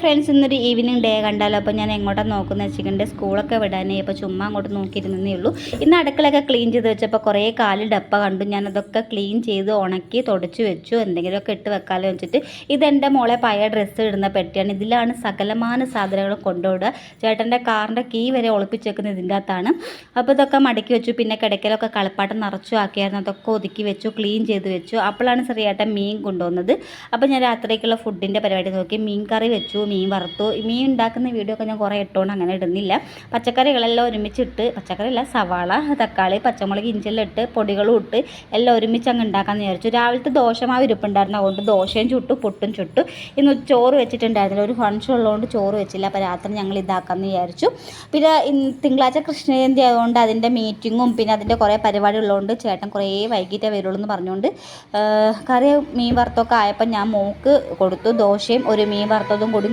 Friends, ഇന്നൊരു evening day കണ്ടാലോ. അപ്പോൾ ഞാൻ എങ്ങോട്ടാണ് നോക്കുന്നത് വെച്ചിട്ടുണ്ടെങ്കിൽ സ്കൂളൊക്കെ വിടാനേ. അപ്പോൾ ചുമ്മാ അങ്ങോട്ട് നോക്കിയിരുന്നേ ഉള്ളൂ. ഇന്ന് അടുക്കളയൊക്കെ ക്ലീൻ ചെയ്ത് വെച്ചപ്പോൾ കുറേ കാല് ഡപ്പ കണ്ടു. ഞാനതൊക്കെ ക്ലീൻ ചെയ്ത് ഉണക്കി തുടച്ച് വെച്ചു. എന്തെങ്കിലുമൊക്കെ ഇട്ട് വെക്കാമല്ലോ വെച്ചിട്ട്. ഇതെൻ്റെ മോളെ പഴയ ഡ്രസ്സ് ഇടുന്ന പെട്ടിയാണ്. ഇതിലാണ് സകലമാന സാധനങ്ങൾ കൊണ്ടുവിടുക. ചേട്ടൻ്റെ കാറിൻ്റെ കീ വരെ ഒളിപ്പിച്ച് വെക്കുന്നത് ഇതിൻ്റെ അകത്താണ്. അപ്പോൾ ഇതൊക്കെ മടക്കി വെച്ചു. പിന്നെ കിടക്കലൊക്കെ കളിപ്പാട്ടം നിറച്ചു ആക്കിയായിരുന്നു. അതൊക്കെ ഒതുക്കി വെച്ചു, ക്ലീൻ ചെയ്ത് വെച്ചു. അപ്പോഴാണ് ചെറിയേട്ടൻ മീൻ കൊണ്ടുവന്നത്. അപ്പോൾ ഞാൻ രാത്രിക്കുള്ള ഫുഡിൻ്റെ പരിപാടി നോക്കി. മീൻ കറി വെച്ചു, മീൻ വറുത്തു. മീൻ ഉണ്ടാക്കുന്ന വീഡിയോ ഒക്കെ ഞാൻ കുറേ ഇട്ടുകൊണ്ട് അങ്ങനെ ഇടുന്നില്ല. പച്ചക്കറികളെല്ലാം ഒരുമിച്ചിട്ട്, പച്ചക്കറിയല്ല, സവാള, തക്കാളി, പച്ചമുളക്, ഇഞ്ചെല്ലാം ഇട്ട് പൊടികളും ഇട്ട് എല്ലാം ഒരുമിച്ച് അങ്ങ് ഉണ്ടാക്കാമെന്ന് വിചാരിച്ചു. രാവിലത്തെ ദോശമാവ് ഇരിപ്പുണ്ടായിരുന്നു. അതുകൊണ്ട് ദോശയും ചുട്ടു, പുട്ടും ചുട്ടു. ഇന്ന് ചോറ് വെച്ചിട്ടുണ്ടായിരുന്നില്ല. ഒരു ഫംഗ്ഷൻ ഉള്ളതുകൊണ്ട് ചോറ് വെച്ചില്ല. അപ്പോൾ രാത്രി ഞങ്ങൾ ഇതാക്കാമെന്ന് വിചാരിച്ചു. പിന്നെ തിങ്കളാഴ്ച കൃഷ്ണജയന്തി ആയതുകൊണ്ട് അതിൻ്റെ മീറ്റിങ്ങും പിന്നെ അതിൻ്റെ കുറേ പരിപാടി ഉള്ളതുകൊണ്ട് ചേട്ടൻ കുറേ വൈകിട്ടേ വരുള്ളൂ എന്ന് പറഞ്ഞുകൊണ്ട് കറി മീൻ വറുത്തൊക്കെ ആയപ്പോൾ ഞാൻ മോക്ക് കൊടുത്തു. ദോശയും ഒരു മീൻ വറുത്തതും കൂടി